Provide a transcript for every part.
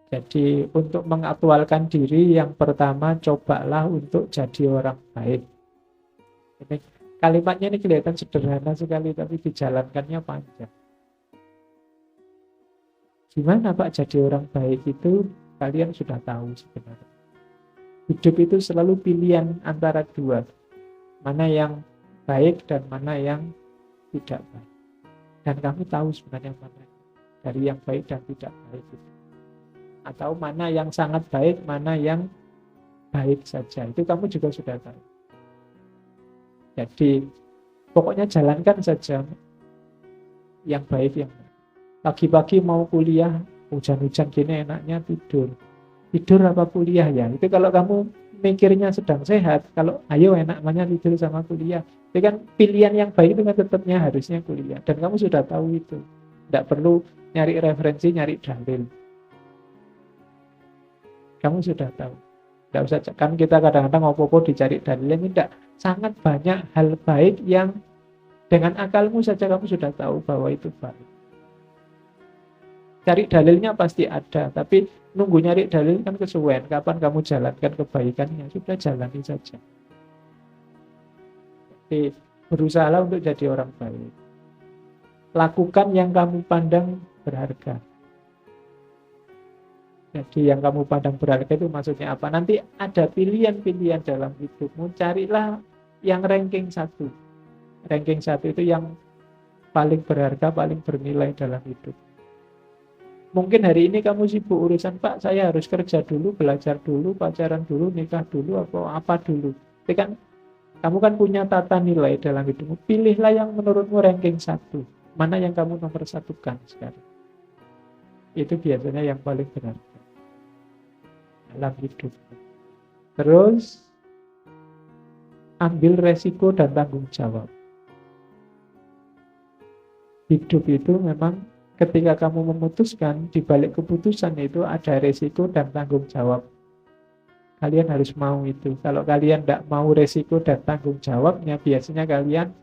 Jadi untuk mengaktualkan diri, yang pertama cobalah untuk jadi orang baik. Ini kalimatnya ini kelihatan sederhana sekali, tapi dijalankannya panjang. Gimana Pak jadi orang baik itu? Kalian sudah tahu sebenarnya. Hidup itu selalu pilihan antara dua. Mana yang baik dan mana yang tidak baik. Dan kamu tahu sebenarnya mana dari yang baik dan tidak baik itu. Atau mana yang sangat baik, mana yang baik saja. Itu kamu juga sudah tahu. Jadi pokoknya jalankan saja yang baik, yang baik. Pagi-pagi mau kuliah, hujan-hujan gini enaknya tidur. Tidur apa kuliah ya? Itu kalau kamu mikirnya sedang sehat, kalau ayo enaknya tidur sama kuliah. Itu kan pilihan yang baik itu kan tetapnya harusnya kuliah. Dan kamu sudah tahu itu. Tidak perlu nyari referensi, nyari dalil. Kamu sudah tahu. Tidak usah, kan kita kadang-kadang ngopo-opo dicari dalilnya. Tidak. Sangat banyak hal baik yang dengan akalmu saja kamu sudah tahu bahwa itu baik. Cari dalilnya pasti ada, tapi nunggu nyari dalil kan kesuwen. Kapan kamu jalankan kebaikannya, sudah jalani saja. Jadi berusaha untuk jadi orang baik. Lakukan yang kamu pandang berharga. Jadi yang kamu pandang berharga itu maksudnya apa? Nanti ada pilihan-pilihan dalam hidupmu. Carilah yang ranking 1. Ranking 1 itu yang paling berharga, paling bernilai dalam hidup. Mungkin hari ini kamu sibuk urusan, Pak, saya harus kerja dulu, belajar dulu, pacaran dulu, nikah dulu, apa dulu. Tapi kan kamu kan punya tata nilai dalam hidupmu. Pilihlah yang menurutmu ranking 1. Mana yang kamu nomor satukan sekarang. Itu biasanya yang paling berharga dalam hidup. Terus ambil resiko dan tanggung jawab. Hidup itu memang ketika kamu memutuskan, di balik keputusan itu ada resiko dan tanggung jawab. Kalian harus mau itu. Kalau kalian tidak mau resiko dan tanggung jawabnya, biasanya kalian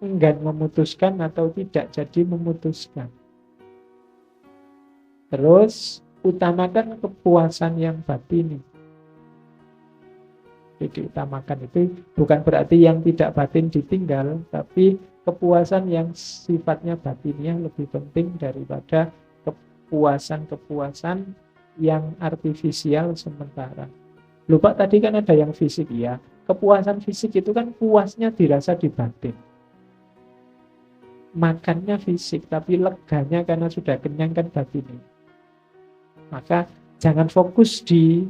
enggan memutuskan atau tidak jadi memutuskan. Terus utamakan kepuasan yang batini. Jadi utamakan itu bukan berarti yang tidak batin ditinggal, tapi kepuasan yang sifatnya batinnya lebih penting daripada kepuasan-kepuasan yang artifisial sementara. Lupa tadi kan ada yang fisik ya. Kepuasan fisik itu kan puasnya dirasa di batin. Makannya fisik, tapi leganya karena sudah kenyang kan batinnya. Maka jangan fokus di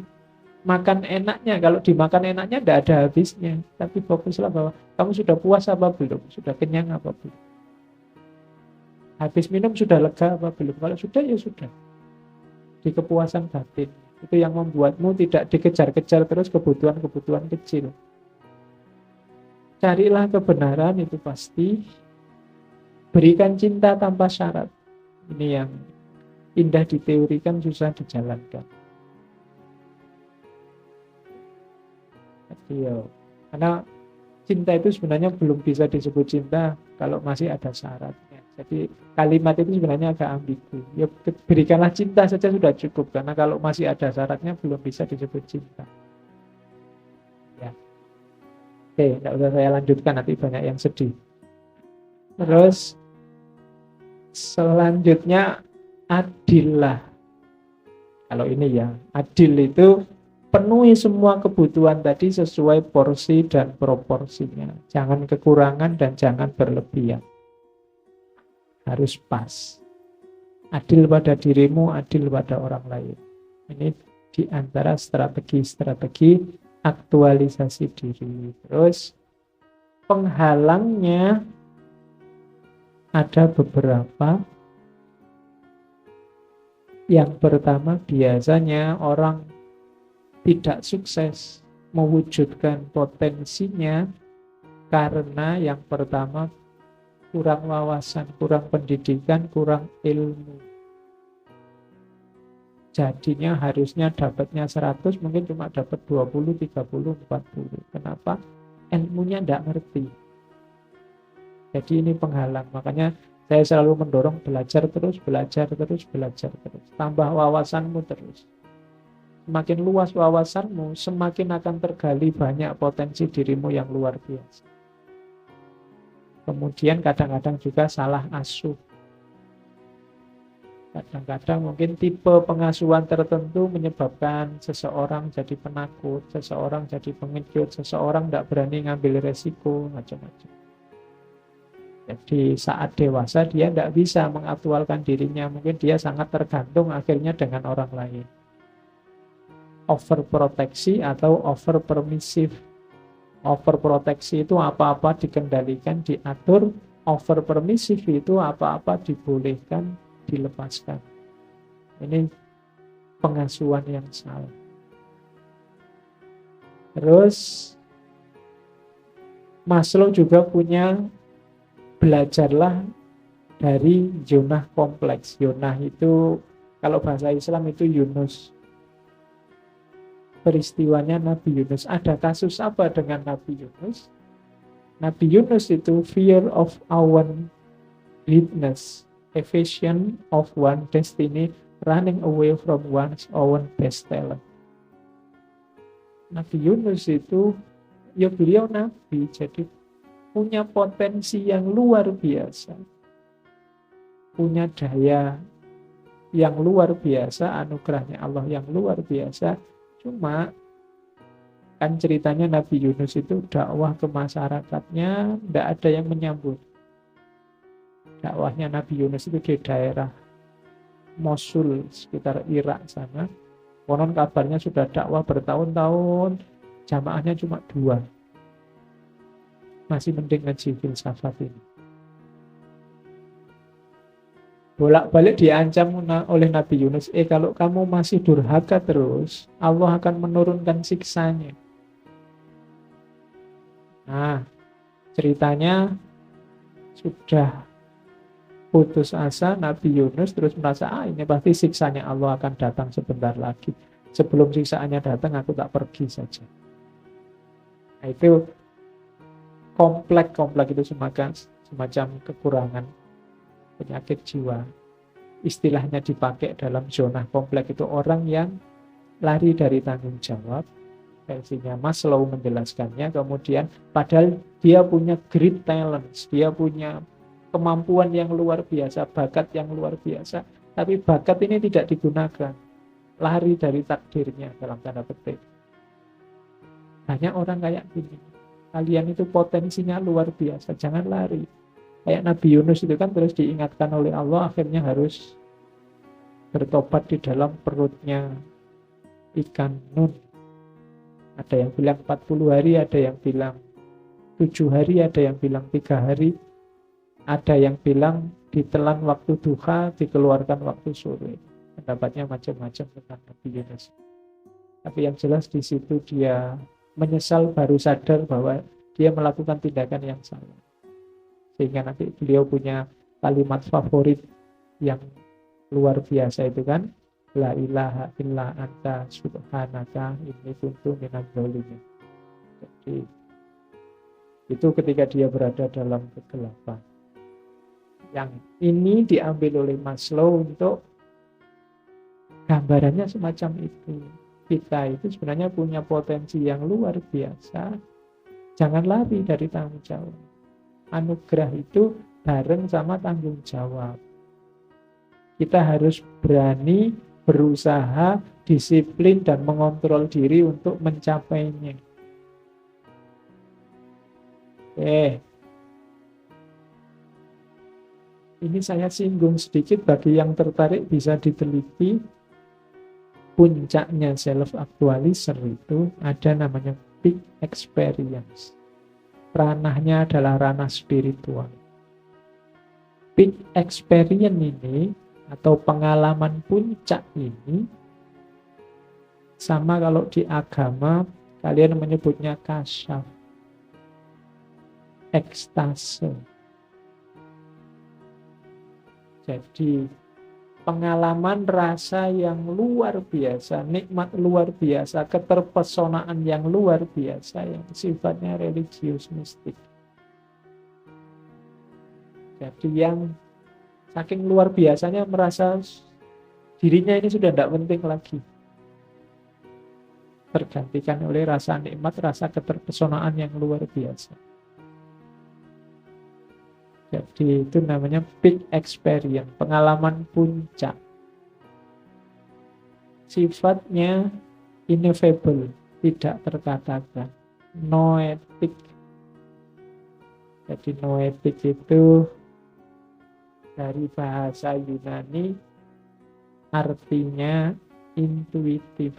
makan enaknya. Kalau dimakan enaknya tidak ada habisnya. Tapi fokuslah bahwa kamu sudah puas apa belum? Sudah kenyang apa belum? Habis minum sudah lega apa belum? Kalau sudah ya sudah. Di kepuasan batin. Itu yang membuatmu tidak dikejar-kejar terus kebutuhan-kebutuhan kecil. Carilah kebenaran itu pasti. Berikan cinta tanpa syarat. Ini yang indah diteorikan, susah dijalankan. Karena cinta itu sebenarnya belum bisa disebut cinta kalau masih ada syaratnya. Jadi kalimat itu sebenarnya agak ambigu. Ya, berikanlah cinta saja sudah cukup, karena kalau masih ada syaratnya belum bisa disebut cinta. Ya. Oke, tidak usah saya lanjutkan, nanti banyak yang sedih. Terus selanjutnya adillah. Kalau ini ya, adil itu penuhi semua kebutuhan tadi sesuai porsi dan proporsinya. Jangan kekurangan dan jangan berlebihan. Harus pas. Adil pada dirimu, adil pada orang lain. Ini di antara strategi-strategi aktualisasi diri. Terus penghalangnya ada beberapa. Yang pertama, biasanya orang tidak sukses mewujudkan potensinya karena yang pertama kurang wawasan, kurang pendidikan, kurang ilmu. Jadinya harusnya dapatnya 100, mungkin cuma dapat 20, 30, 40. Kenapa? Ilmunya tidak ngerti. Jadi ini penghalang. Makanya Saya selalu mendorong belajar terus, belajar terus, belajar terus. Tambah wawasanmu terus. Semakin luas wawasanmu, semakin akan tergali banyak potensi dirimu yang luar biasa. Kemudian kadang-kadang juga salah asuh. Kadang-kadang mungkin tipe pengasuhan tertentu menyebabkan seseorang jadi penakut, seseorang jadi pengecut, seseorang tidak berani ngambil resiko, macam-macam. Jadi saat dewasa dia tidak bisa mengaktualkan dirinya, mungkin dia sangat tergantung akhirnya dengan orang lain. Overproteksi atau overpermisif. Overproteksi itu apa-apa dikendalikan, diatur. Overpermisif itu apa-apa dibolehkan, dilepaskan. Ini pengasuhan yang salah. Terus Maslow juga punya belajarlah dari zona kompleks. Zona itu kalau bahasa Islam itu Yunus. Peristiwanya Nabi Yunus. Ada kasus apa dengan Nabi Yunus? Nabi Yunus itu fear of own greatness, evasion of one destiny, running away from one's own best talent. Nabi Yunus itu, ya beliau Nabi, jadi punya potensi yang luar biasa. Punya daya yang luar biasa, anugerahnya Allah yang luar biasa. Cuma kan ceritanya Nabi Yunus itu dakwah ke masyarakatnya, tidak ada yang menyambut. Dakwahnya Nabi Yunus itu di daerah Mosul, sekitar Irak sana. Konon kabarnya sudah dakwah bertahun-tahun, jamaahnya cuma 2. Masih mending ngaji filsafat ini. Bolak-balik diancam oleh Nabi Yunus, kalau kamu masih durhaka terus, Allah akan menurunkan siksanya. Nah, ceritanya sudah putus asa Nabi Yunus, terus merasa, ini pasti siksanya Allah akan datang sebentar lagi. Sebelum siksaannya datang, aku tak pergi saja. Nah, itu kompleks itu semacam kekurangan penyakit jiwa. Istilahnya dipakai dalam zona kompleks itu orang yang lari dari tanggung jawab. Versinya Maslow menjelaskannya. Kemudian padahal dia punya great talents, dia punya kemampuan yang luar biasa, bakat yang luar biasa, tapi bakat ini tidak digunakan. Lari dari takdirnya dalam tanda petik. Banyak orang kayak gini. Kalian itu potensinya luar biasa, jangan lari. Kayak Nabi Yunus itu kan terus diingatkan oleh Allah, akhirnya harus bertobat di dalam perutnya ikan nun. Ada yang bilang 40 hari, ada yang bilang 7 hari, ada yang bilang 3 hari, ada yang bilang ditelan waktu duha, dikeluarkan waktu sore. Pendapatnya macam-macam tentang Nabi Yunus. Tapi yang jelas di situ dia menyesal, baru sadar bahwa dia melakukan tindakan yang salah. Sehingga nanti beliau punya kalimat favorit yang luar biasa itu kan, la ilaha illa anta subhanaka inni kuntu minadz dzalimin. Jadi itu ketika dia berada dalam kegelapan. Yang ini diambil oleh Maslow untuk gambarannya semacam itu. Kita itu sebenarnya punya potensi yang luar biasa. Jangan lari dari tanggung jawab. Anugerah itu bareng sama tanggung jawab. Kita harus berani, berusaha, disiplin, dan mengontrol diri untuk mencapainya. Ini saya singgung sedikit, bagi yang tertarik bisa diteliti. Puncaknya self-actualizer itu ada namanya peak experience. Ranahnya adalah ranah spiritual. Peak experience ini atau pengalaman puncak ini sama kalau di agama kalian menyebutnya kasyaf, ekstase. Jadi pengalaman rasa yang luar biasa, nikmat luar biasa, keterpesonaan yang luar biasa yang sifatnya religius mistik. Jadi yang Saking luar biasanya merasa dirinya ini sudah tidak penting lagi. Tergantikan oleh rasa nikmat, rasa keterpesonaan yang luar biasa. Jadi itu namanya peak experience, pengalaman puncak. Sifatnya ineffable, tidak terkatakan. Noetik. Jadi noetik itu dari bahasa Yunani artinya intuitif.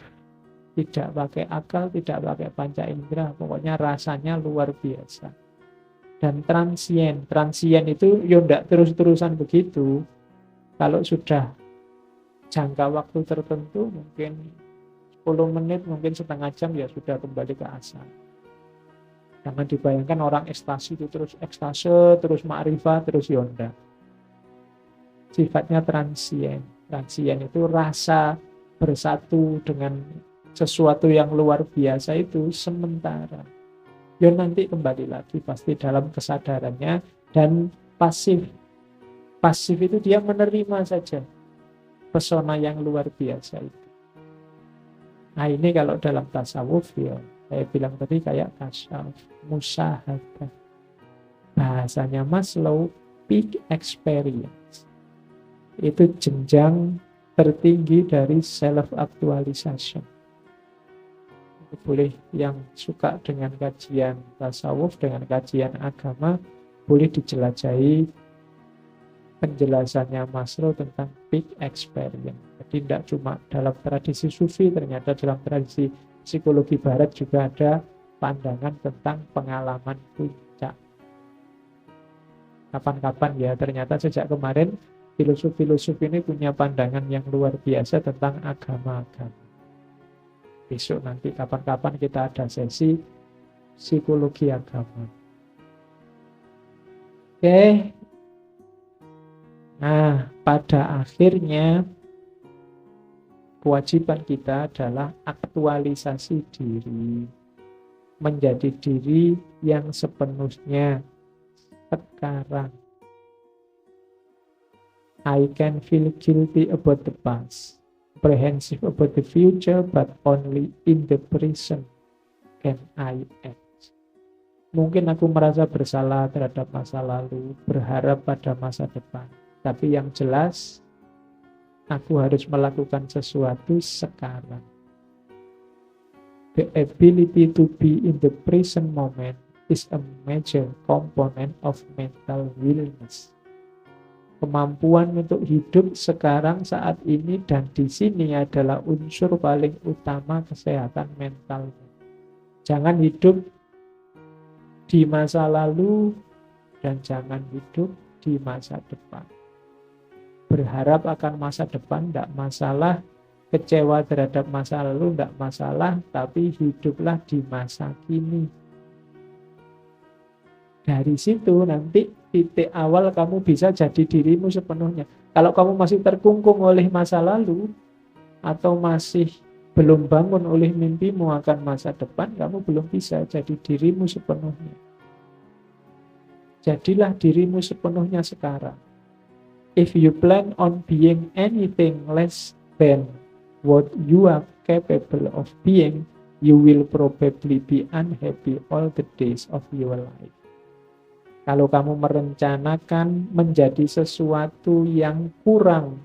Tidak pakai akal, tidak pakai panca indera, pokoknya rasanya luar biasa. Dan transien, transien itu ya tidak terus-terusan begitu. Kalau sudah jangka waktu tertentu, mungkin 10 menit, mungkin setengah jam, ya sudah kembali ke asal. Jangan dibayangkan orang ekstasi itu terus ekstase, terus ma'rifat, terus yonda. Sifatnya transien. Transien itu rasa bersatu dengan sesuatu yang luar biasa itu sementara. Ya nanti kembali lagi pasti dalam kesadarannya. Dan pasif. Pasif itu dia menerima saja pesona yang luar biasa itu. Nah ini kalau dalam tasawuf ya, saya bilang tadi kayak tasawuf, musyahadah. Bahasanya Maslow, peak experience. Itu jenjang tertinggi dari self-actualization. Boleh yang suka dengan kajian tasawuf, dengan kajian agama, boleh dijelajahi penjelasannya Maslow tentang peak experience. Jadi tidak cuma dalam tradisi sufi, ternyata dalam tradisi psikologi barat juga ada pandangan tentang pengalaman puncak. Kapan-kapan ya, ternyata sejak kemarin filosof-filosof ini punya pandangan yang luar biasa tentang agama-agama. Besok nanti kapan-kapan kita ada sesi psikologi agama. Oke. Nah, pada akhirnya kewajiban kita adalah aktualisasi diri. Menjadi diri yang sepenuhnya sekarang. I can feel guilty about the past. Apprehensive about the future, but only in the present can I act. Mungkin aku merasa bersalah terhadap masa lalu, berharap pada masa depan. Tapi yang jelas, aku harus melakukan sesuatu sekarang. The ability to be in the present moment is a major component of mental wellness. Kemampuan untuk hidup sekarang, saat ini, dan di sini adalah unsur paling utama kesehatan mental. Jangan hidup di masa lalu dan jangan hidup di masa depan. Berharap akan masa depan tidak masalah, kecewa terhadap masa lalu tidak masalah, tapi hiduplah di masa kini. Dari situ nanti titik awal kamu bisa jadi dirimu sepenuhnya. Kalau kamu masih terkungkung oleh masa lalu atau masih belum bangun oleh mimpimu akan masa depan, kamu belum bisa jadi dirimu sepenuhnya. Jadilah dirimu sepenuhnya sekarang. If you plan on being anything less than what you are capable of being, you will probably be unhappy all the days of your life. Kalau kamu merencanakan menjadi sesuatu yang kurang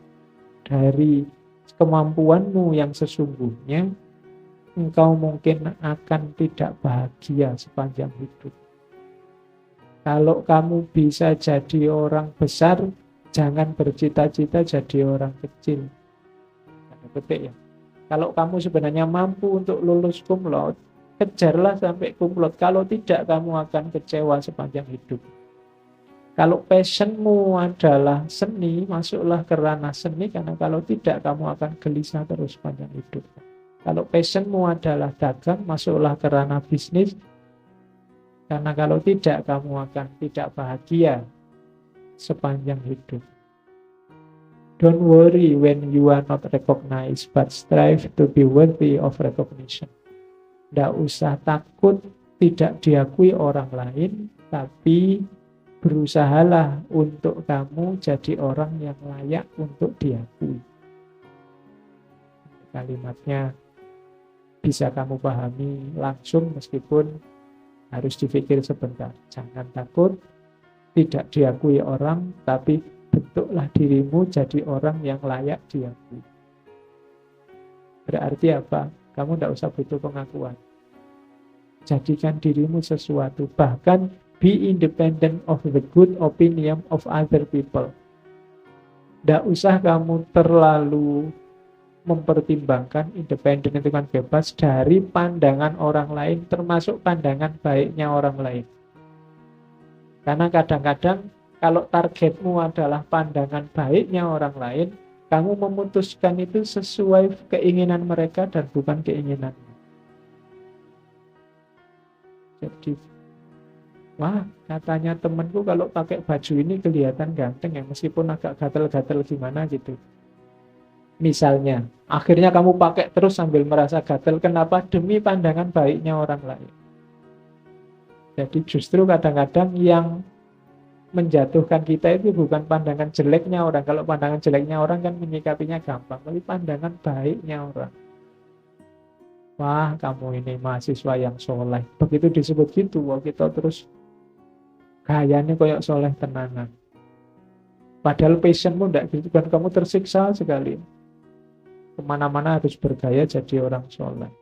dari kemampuanmu yang sesungguhnya, engkau mungkin akan tidak bahagia sepanjang hidup. Kalau kamu bisa jadi orang besar, jangan bercita-cita jadi orang kecil. Betul ya. Kalau kamu sebenarnya mampu untuk lulus cum laude, kejarlah sampai cum laude. Kalau tidak, kamu akan kecewa sepanjang hidup. Kalau passionmu adalah seni, masuklah ke ranah seni, karena kalau tidak, kamu akan gelisah terus sepanjang hidup. Kalau passionmu adalah dagang, masuklah ke ranah bisnis, karena kalau tidak, kamu akan tidak bahagia sepanjang hidup. Don't worry when you are not recognized, but strive to be worthy of recognition. Tidak usah takut tidak diakui orang lain, tapi berusahalah untuk kamu jadi orang yang layak untuk diakui. Kalimatnya bisa kamu pahami langsung meskipun harus dipikir sebentar. Jangan takut tidak diakui orang, tapi bentuklah dirimu jadi orang yang layak diakui. Berarti apa? Kamu tidak usah butuh pengakuan. Jadikan dirimu sesuatu. Bahkan be independent of the good opinion of other people. Tidak usah kamu terlalu mempertimbangkan. Independen itu kan bebas dari pandangan orang lain, termasuk pandangan baiknya orang lain. Karena kadang-kadang kalau targetmu adalah pandangan baiknya orang lain, kamu memutuskan itu sesuai keinginan mereka dan bukan keinginanmu. Jadi, wah, katanya temanku kalau pakai baju ini kelihatan ganteng ya, meskipun agak gatel-gatel gimana gitu. Misalnya, akhirnya kamu pakai terus sambil merasa gatel. Kenapa? Demi pandangan baiknya orang lain. Jadi justru kadang-kadang yang menjatuhkan kita itu bukan pandangan jeleknya orang. Kalau pandangan jeleknya orang kan menyikapinya gampang, tapi pandangan baiknya orang. Wah, kamu ini mahasiswa yang soleh. Begitu disebut gitu, wah kita terus gayanya kayak soleh tenanan. Padahal passionmu enggak gitu kan, kamu tersiksa sekali. Kemana-mana harus bergaya jadi orang soleh.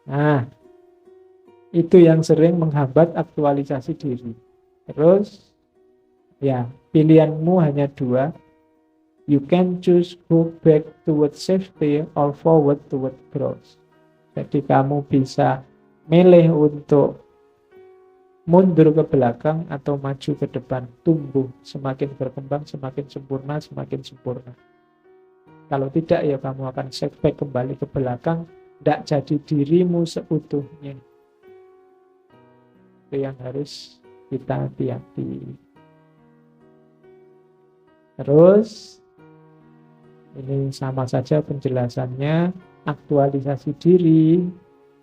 Nah, itu yang sering menghambat aktualisasi diri. Terus, ya, pilihanmu hanya dua. You can choose go back towards safety or forward toward growth. Jadi kamu bisa milih untuk mundur ke belakang atau maju ke depan. Tumbuh, semakin berkembang, semakin sempurna, semakin sempurna. Kalau tidak, ya kamu akan setback kembali ke belakang, tidak jadi dirimu seutuhnya. Itu yang harus kita hati-hati. Terus, ini sama saja penjelasannya, aktualisasi diri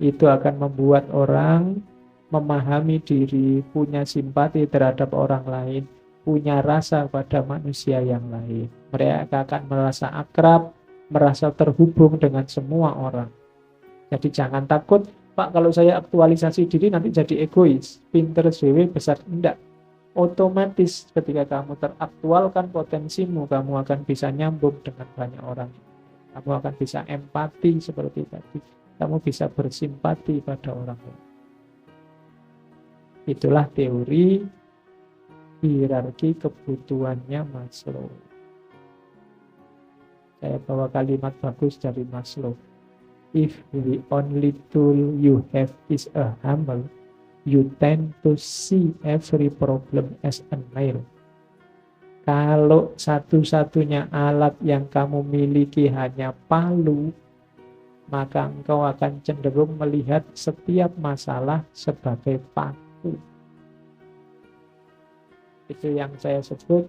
itu akan membuat orang memahami diri, punya simpati terhadap orang lain, punya rasa pada manusia yang lain. Mereka akan merasa akrab, merasa terhubung dengan semua orang. Jadi jangan takut, Pak, kalau saya aktualisasi diri nanti jadi egois, pinter dewe besar. Enggak. Otomatis ketika kamu teraktualkan potensimu, kamu akan bisa nyambung dengan banyak orang. Kamu akan bisa empati seperti tadi. Kamu bisa bersimpati pada orang lain. Itulah teori hierarki kebutuhannya Maslow. Saya bawa kalimat bagus dari Maslow. If the only tool you have is a hammer, you tend to see every problem as a nail. Kalau satu-satunya alat yang kamu miliki hanya palu, maka engkau akan cenderung melihat setiap masalah sebagai paku. Itu yang saya sebut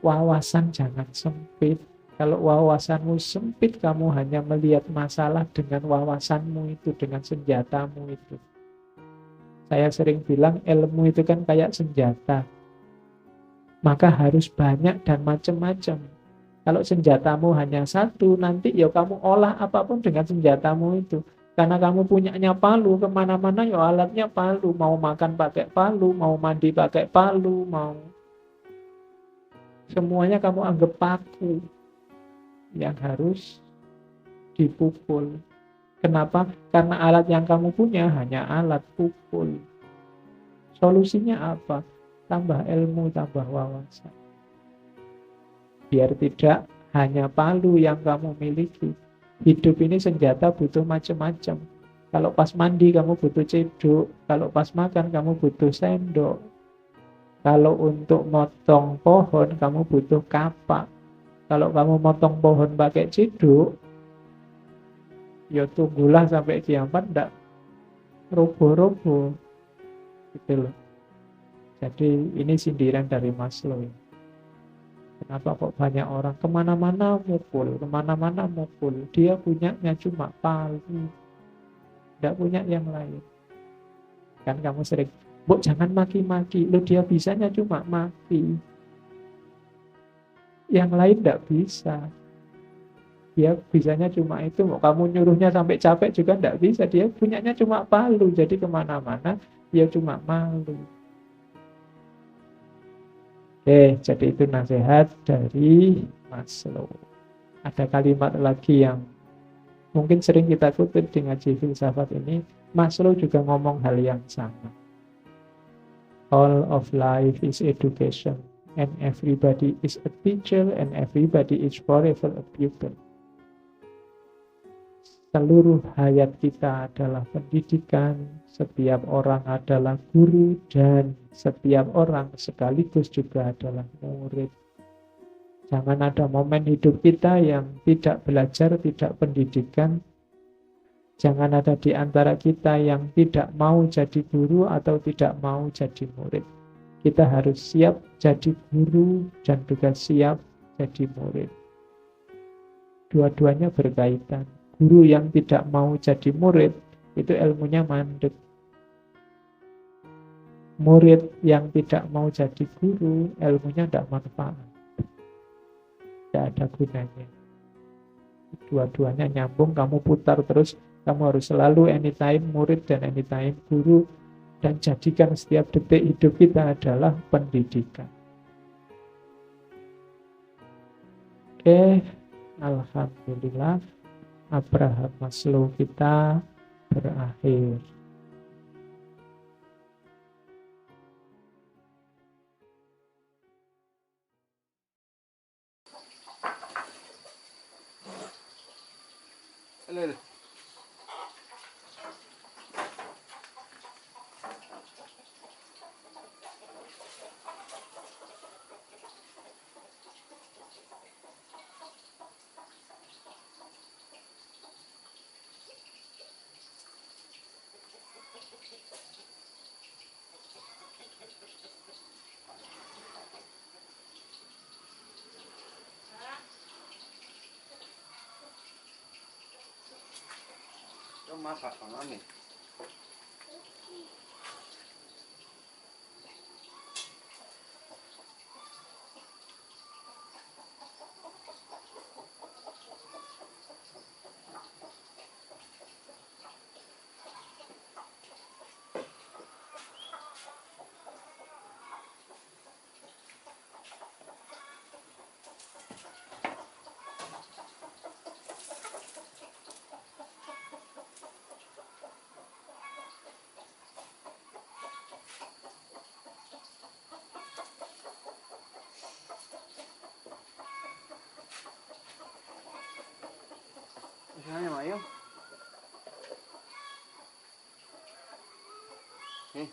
wawasan jangan sempit. Kalau wawasanmu sempit, kamu hanya melihat masalah dengan wawasanmu itu, dengan senjatamu itu. Saya sering bilang ilmu itu kan kayak senjata. Maka harus banyak dan macam-macam. Kalau senjatamu hanya satu, nanti ya kamu olah apapun dengan senjatamu itu. Karena kamu punyanya palu, kemana-mana ya alatnya palu. Mau makan pakai palu, mau mandi pakai palu, mau semuanya kamu anggap paku yang harus dipukul. Kenapa? Karena alat yang kamu punya hanya alat pukul. Solusinya apa? Tambah ilmu, tambah wawasan. Biar tidak hanya palu yang kamu miliki. Hidup ini senjata butuh macam-macam. Kalau pas mandi kamu butuh cedok, kalau pas makan kamu butuh sendok. Kalau untuk motong pohon kamu butuh kapak. Kalau kamu motong pohon pakai cedok, ya tunggulah sampai kiamat ndak roboh-roboh. Gitu loh. Jadi ini sindiran dari Maslow. Kenapa kok banyak orang kemana-mana mukul. Dia punyanya cuma palu, tidak punya yang lain. Kan kamu sering Mbok jangan maki-maki, lo dia bisanya cuma maki. Yang lain tidak bisa. Dia bisanya cuma itu, mau kamu nyuruhnya sampai capek juga tidak bisa. Dia punyanya cuma palu, jadi kemana-mana dia cuma malu. Oke, jadi itu nasihat dari Maslow. Ada kalimat lagi yang mungkin sering kita kutip di ngaji filsafat ini. Maslow juga ngomong hal yang sama. All of life is education, and everybody is a teacher, and everybody is forever a pupil. Seluruh hayat kita adalah pendidikan, setiap orang adalah guru, dan setiap orang sekaligus juga adalah murid. Jangan ada momen hidup kita yang tidak belajar, tidak pendidikan. Jangan ada di antara kita yang tidak mau jadi guru atau tidak mau jadi murid. Kita harus siap jadi guru dan juga siap jadi murid. Dua-duanya berkaitan. Guru yang tidak mau jadi murid, itu ilmunya mandek. Murid yang tidak mau jadi guru, ilmunya tidak manfaat. Tidak ada gunanya. Dua-duanya nyambung, kamu putar terus. Kamu harus selalu anytime murid dan anytime guru. Dan jadikan setiap detik hidup kita adalah pendidikan. Oke, alhamdulillah. Abraham Maslow kita berakhir. Halo. Masak nih. Usahanya Mayu. Nih.